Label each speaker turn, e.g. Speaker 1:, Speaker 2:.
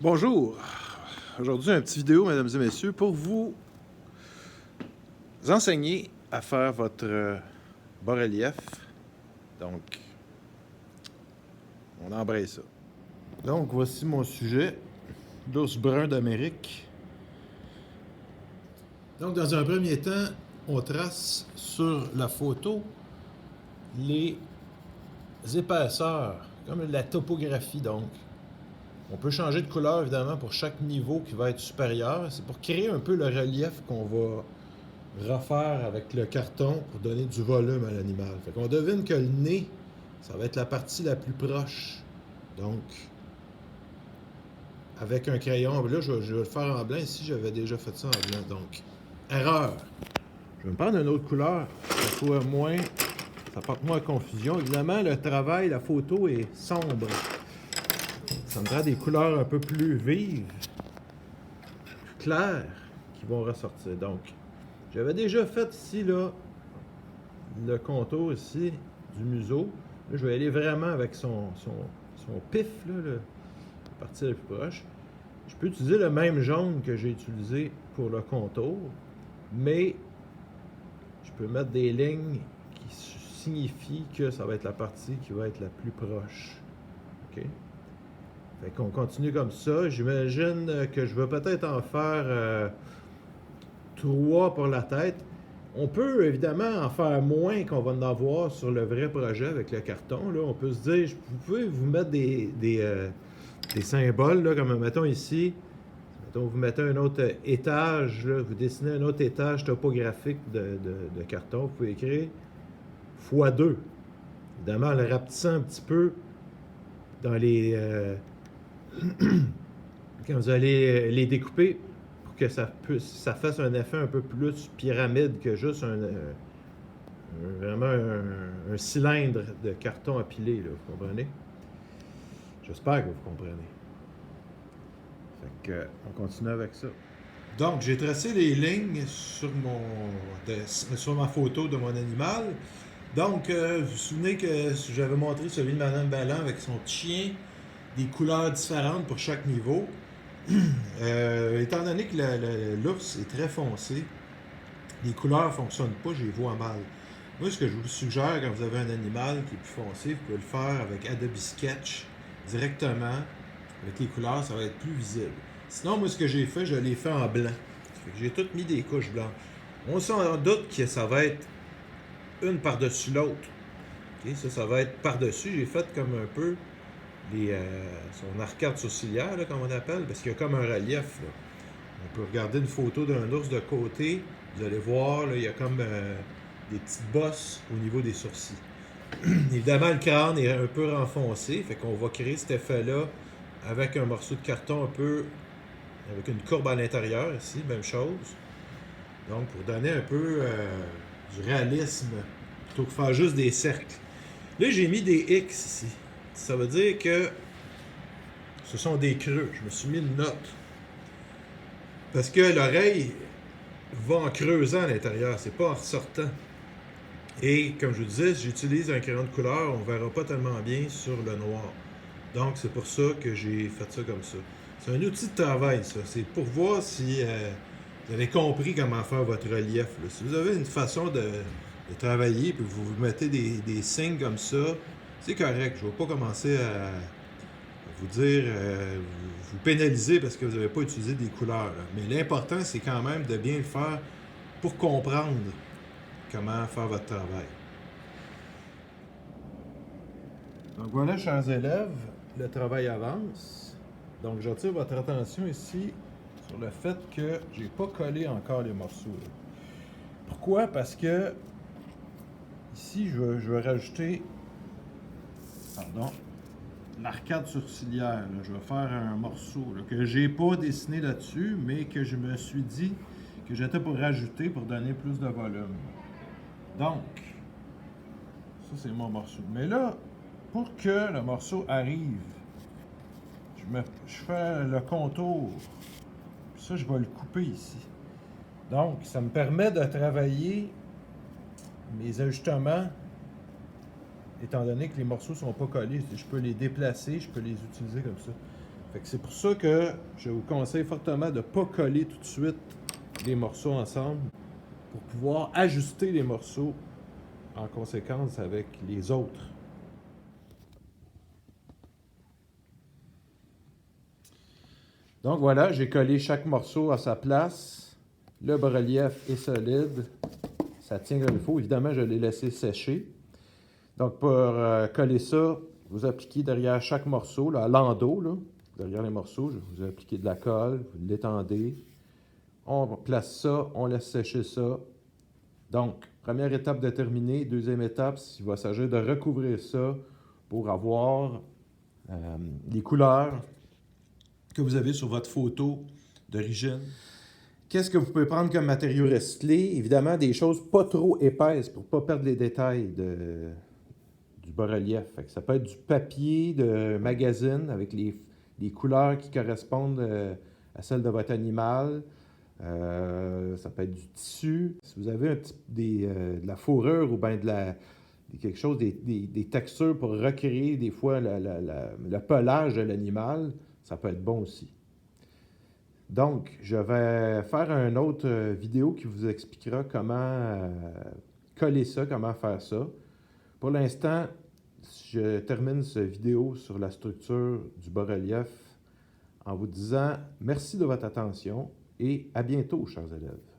Speaker 1: Bonjour. Aujourd'hui, une petite vidéo, mesdames et messieurs, pour vous enseigner à faire votre bas-relief. Donc, on embraye ça. Donc, voici mon sujet, l'ours brun d'Amérique. Donc, dans un premier temps, on trace sur la photo les épaisseurs, comme la topographie, donc. On peut changer de couleur, évidemment, pour chaque niveau qui va être supérieur. C'est pour créer un peu le relief qu'on va refaire avec le carton pour donner du volume à l'animal. Fait qu'on devine que le nez, ça va être la partie la plus proche. Donc, avec un crayon, là, je vais le faire en blanc. Ici, j'avais déjà fait ça en blanc. Donc, erreur. Je vais me prendre une autre couleur. Ça soit moins... Ça porte moins à confusion. Évidemment, le travail, la photo est sombre. Ça me prend des couleurs un peu plus vives, plus claires, qui vont ressortir. Donc, j'avais déjà fait ici, là, le contour ici du museau. Là, je vais aller vraiment avec son pif, là, la partie la plus proche. Je peux utiliser le même jaune que j'ai utilisé pour le contour, mais je peux mettre des lignes qui signifient que ça va être la partie qui va être la plus proche. OK? Fait qu'on continue comme ça. J'imagine que je vais peut-être en faire 3 pour la tête. On peut évidemment en faire moins qu'on va en avoir sur le vrai projet avec le carton. Là. On peut se dire, vous pouvez vous mettre des symboles, là, comme mettons ici. Mettons, vous mettez un autre étage, là, vous dessinez un autre étage topographique de carton. Vous pouvez écrire x2. Évidemment, en le rapetissant un petit peu dans les... quand vous allez les découper, pour que ça fasse un effet un peu plus pyramide que juste vraiment un cylindre de carton empilé, là, vous comprenez? J'espère que vous comprenez. Fait que, on continue avec ça. Donc, j'ai tracé les lignes sur ma photo de mon animal. Donc, vous vous souvenez que j'avais montré celui de Madame Ballant avec son chien, des couleurs différentes pour chaque niveau. Étant donné que l'ours est très foncé, les couleurs ne fonctionnent pas, je les vois mal. Moi, ce que je vous suggère quand vous avez un animal qui est plus foncé, vous pouvez le faire avec Adobe Sketch directement. Avec les couleurs, ça va être plus visible. Sinon, moi, ce que j'ai fait, je l'ai fait en blanc. J'ai tout mis des couches blanches. On s'en doute que ça va être une par-dessus l'autre. Okay? Ça va être par-dessus. J'ai fait comme un peu son arcade sourcilière, là, comme on appelle, parce qu'il y a comme un relief. Là. On peut regarder une photo d'un ours de côté. Vous allez voir, là, il y a comme des petites bosses au niveau des sourcils. Évidemment, le crâne est un peu renfoncé, fait qu'on va créer cet effet-là avec un morceau de carton un peu, avec une courbe à l'intérieur ici, même chose. Donc, pour donner un peu du réalisme, plutôt que faire juste des cercles. Là, j'ai mis des X ici. Ça veut dire que ce sont des creux. Je me suis mis une note. Parce que l'oreille va en creusant à l'intérieur, c'est pas en ressortant. Et comme je vous disais, si j'utilise un crayon de couleur, on ne verra pas tellement bien sur le noir. Donc, c'est pour ça que j'ai fait ça comme ça. C'est un outil de travail, ça. C'est pour voir si vous avez compris comment faire votre relief. Là. Si vous avez une façon de travailler, puis vous mettez des signes comme ça, c'est correct. Je ne vais pas commencer à vous dire, vous pénaliser parce que vous n'avez pas utilisé des couleurs. Là. Mais l'important, c'est quand même de bien le faire pour comprendre comment faire votre travail. Donc voilà, chers élèves, le travail avance. Donc j'attire votre attention ici sur le fait que j'ai pas collé encore les morceaux. Là. Pourquoi? Parce que ici, je vais rajouter l'arcade sourcilière. Là. Je vais faire un morceau là, que j'ai pas dessiné là-dessus, mais que je me suis dit que j'étais pour rajouter pour donner plus de volume. Donc, ça c'est mon morceau. Mais là, pour que le morceau arrive, je fais le contour. Puis ça, je vais le couper ici. Donc, ça me permet de travailler mes ajustements, étant donné que les morceaux ne sont pas collés. Je peux les déplacer, je peux les utiliser comme ça. Fait que c'est pour ça que je vous conseille fortement de ne pas coller tout de suite les morceaux ensemble pour pouvoir ajuster les morceaux en conséquence avec les autres. Donc voilà, j'ai collé chaque morceau à sa place. Le bas-relief est solide. Ça tient comme il faut. Évidemment, je l'ai laissé sécher. Donc pour coller ça, vous appliquez derrière chaque morceau, là, à l'endos, là, derrière les morceaux, vous appliquez de la colle, vous l'étendez. On place ça, on laisse sécher ça. Donc, première étape de terminer. Deuxième étape, il va s'agir de recouvrir ça pour avoir les couleurs que vous avez sur votre photo d'origine. Qu'est-ce que vous pouvez prendre comme matériau recyclé? Évidemment, des choses pas trop épaisses pour ne pas perdre les détails du bas-relief. Ça peut être du papier de magazine avec les couleurs qui correspondent à celles de votre animal. Ça peut être du tissu. Si vous avez de la fourrure ou bien quelque chose, des textures pour recréer des fois le pelage de l'animal, ça peut être bon aussi. Donc, je vais faire une autre vidéo qui vous expliquera comment coller ça, comment faire ça. Pour l'instant, je termine cette vidéo sur la structure du bas-relief en vous disant merci de votre attention et à bientôt, chers élèves.